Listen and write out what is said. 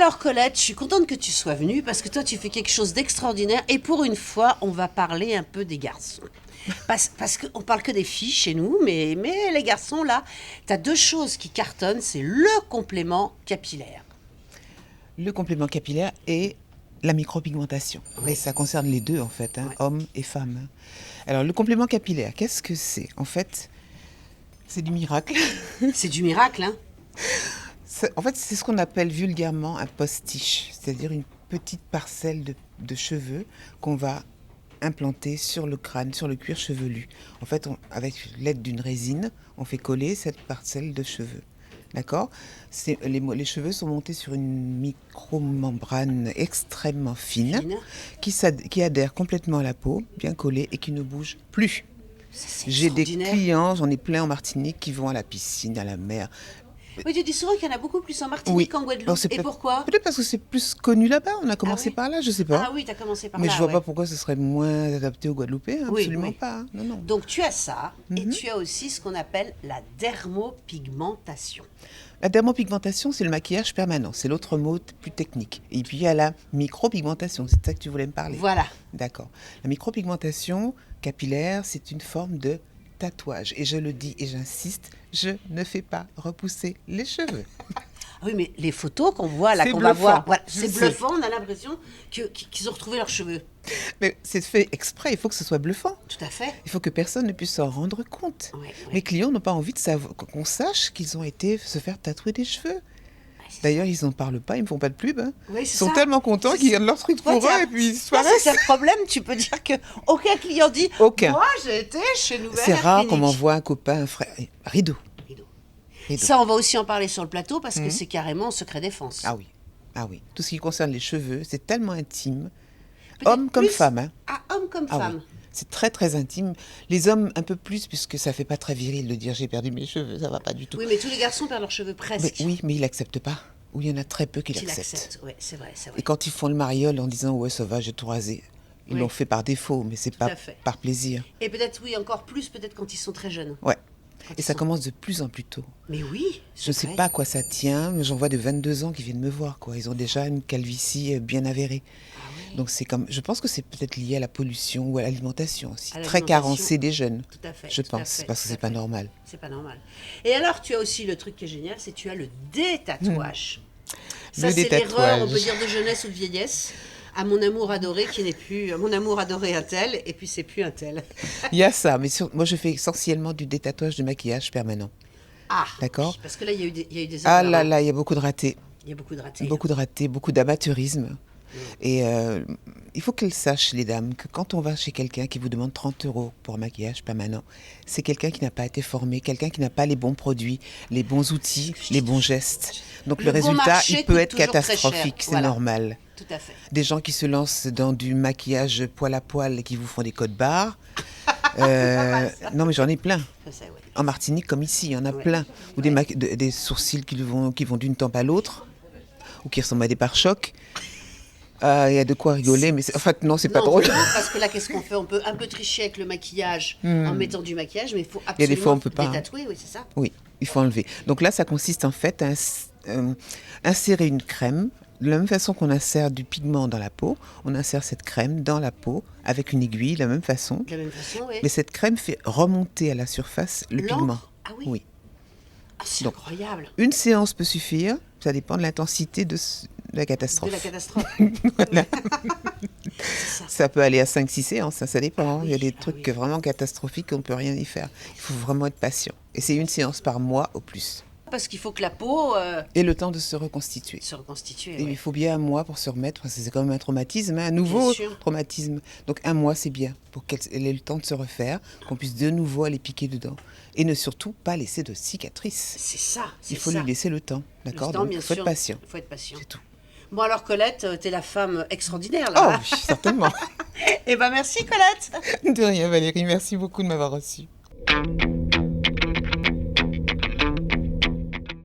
Alors Colette, je suis contente que tu sois venue parce que toi tu fais quelque chose d'extraordinaire et pour une fois on va parler un peu des garçons. Parce qu'on parle que des filles chez nous, mais les garçons là, t'as deux choses qui cartonnent, c'est le complément capillaire. Le complément capillaire et la micropigmentation. Oui. Et ça concerne les deux en fait, Ouais. hommes et femmes. Alors le complément capillaire, qu'est-ce que c'est? En fait, c'est du miracle. C'est du miracle, hein? En fait, c'est ce qu'on appelle vulgairement un postiche, c'est-à-dire une petite parcelle de cheveux qu'on va implanter sur le crâne, sur le cuir chevelu. En fait, avec l'aide d'une résine, on fait coller cette parcelle de cheveux. D'accord? Les cheveux sont montés sur une micromembrane extrêmement fine, Fine. qui adhère complètement à la peau, bien collée, et qui ne bouge plus. C'est J'ai des extraordinaire. clients, j'en ai plein en Martinique, qui vont à la piscine, à la mer. Oui, tu dis souvent qu'il y en a beaucoup plus en Martinique Oui. qu'en Alors, Guadeloupe. c'est Et peut-être- pourquoi? Peut-être parce que c'est plus connu là-bas, on a commencé oui par là, je sais pas. Ah oui, t'as commencé par Mais là, je vois ouais. pas pourquoi ce serait moins adapté aux Guadeloupéens, Oui, absolument oui. pas. Non, non. Donc tu as ça, et tu as aussi ce qu'on appelle la dermopigmentation. La dermopigmentation, c'est le maquillage permanent, c'est l'autre mot plus technique. Et puis il y a la micropigmentation, c'est de ça que tu voulais me parler. Voilà. D'accord. La micropigmentation capillaire, c'est une forme de tatouage. Et je le dis et j'insiste, je ne fais pas repousser les cheveux. Ah oui, mais les photos qu'on voit là, C'est qu'on va bluffant, voir, voilà, je c'est sais. bluffant, on a l'impression qu'ils ont retrouvé leurs cheveux. Mais c'est fait exprès, il faut que ce soit bluffant. Tout à fait. Il faut que personne ne puisse s'en rendre compte. Ouais, ouais. Mes clients n'ont pas envie de savoir, qu'on sache qu'ils ont été se faire tatouer des cheveux. Ouais, c'est D'ailleurs, ils n'en parlent pas, ils ne me font pas de pub. Hein. Oui, Ils c'est sont ça. tellement contents C'est qu'ils ça. gardent leur truc Toi, pour tiens, eux et puis ils ça, disparaissent. c'est un problème, tu peux dire que aucun client dit Aucun. Moi, j'ai été chez Nouvelle C'est Air rare qu'on Clinique. m'envoie un copain, un frère. Rideau. Rideau. Rideau. Ça, on va aussi en parler sur le plateau parce que c'est carrément secret défense. Ah oui. Ah oui. Tout ce qui concerne les cheveux, c'est tellement intime. Peut-être Homme comme plus- femme. Hein. Ah, homme comme Ah femme. oui. C'est très très intime. Les hommes un peu plus, puisque ça fait pas très viril de dire j'ai perdu mes cheveux, ça va pas du tout. Oui, mais tous les garçons perdent leurs cheveux Mais presque. oui, mais ils l'acceptent pas. Ou il y en a très peu qui Qui l'acceptent. l'acceptent. Oui, c'est vrai, c'est vrai. Et quand ils font le mariole en disant ouais ça va, j'ai tout rasé, ils Oui. l'ont fait par défaut, mais c'est pas à fait. par plaisir. Et peut-être, oui, encore plus, peut-être quand ils sont très jeunes. Ouais. Quand Et ils ça sont- commence de plus en plus tôt. Mais oui, Je ne sais pas à quoi ça tient, mais j'en vois de 22 ans qui viennent me voir, quoi. Ils ont déjà une calvitie bien avérée. Donc c'est comme, je pense que c'est peut-être lié à la pollution ou à l'alimentation aussi. À Très l'alimentation. carencé des jeunes. Tout à fait. Je tout à pense, fait, parce que tout c'est à pas fait. normal. C'est pas normal. Et alors, tu as aussi le truc qui est génial, c'est que tu as le détatouage. Ça, Le c'est l'erreur, on détatouage. peut dire, de jeunesse ou de vieillesse. À mon amour adoré qui n'est plus... Mon amour adoré un tel, et puis c'est plus un tel. Il y a ça, mais moi je fais essentiellement du détatouage de maquillage permanent. Ah, D'accord. oui, parce que là, il y a eu des Ah erreurs, là hein. là, il y a beaucoup de ratés. Il y a beaucoup de ratés. Beaucoup de ratés, beaucoup d'amateurisme. Et il faut qu'elles sachent, les dames, que quand on va chez quelqu'un qui vous demande 30 € pour un maquillage permanent, c'est quelqu'un qui n'a pas été formé, quelqu'un qui n'a pas les bons produits, les bons outils, les bons gestes. Donc le Le bon résultat, marché il peut coûte être toujours très cher. catastrophique, c'est Voilà. normal. Tout à fait. Des gens qui se lancent dans du maquillage poil à poil et qui vous font des codes barres. mal, ça. Non mais j'en ai plein. Je sais, ouais. En Martinique comme ici, il y en a Ouais. plein. Ou des sourcils qui vont d'une tempe à l'autre, ou qui ressemblent à des pare-chocs. Il y a de quoi rigoler, mais en fait non, c'est pas Non, drôle. non, parce que là, qu'est-ce qu'on fait? On peut un peu tricher avec le maquillage en mettant du maquillage, mais il faut y a absolument des fois, on peut pas, hein. détatouer, oui, c'est ça. Oui, il faut enlever. Donc là, ça consiste en fait à insérer une crème. De la même façon qu'on insère du pigment dans la peau, on insère cette crème dans la peau avec une aiguille, de la même façon. De la même façon, oui. Mais cette crème fait remonter à la surface le L'encre? pigment. Ah oui. Oui. Ah, c'est Donc, incroyable. Une séance peut suffire, ça dépend de l'intensité de la catastrophe. De la catastrophe. Voilà. C'est ça. Ça peut aller à 5-6 séances, ça dépend. Ah Il y a oui, des ah trucs oui. vraiment catastrophiques qu'on ne peut rien y faire. Il faut vraiment être patient. Et c'est une séance par mois au plus. Parce qu'il faut que la peau Et le temps de se reconstituer. se reconstitue. Et ouais. il faut bien un mois pour se remettre, parce que c'est quand même un traumatisme, hein, un nouveau sûr. traumatisme. Donc un mois, c'est bien, pour qu'elle ait le temps de se refaire, qu'on puisse de nouveau aller piquer dedans. Et ne surtout pas laiscer de cicatrices. C'est ça. C'est Il faut ça. lui laisser le temps, d'accord? Le temps, Donc bien il faut sûr. être patient, Il faut être patient. c'est tout. Bon, alors, Colette, t'es la femme extraordinaire, Oh là. oui, certainement. Eh ben, merci, Colette. De rien Valérie, merci beaucoup de m'avoir reçue.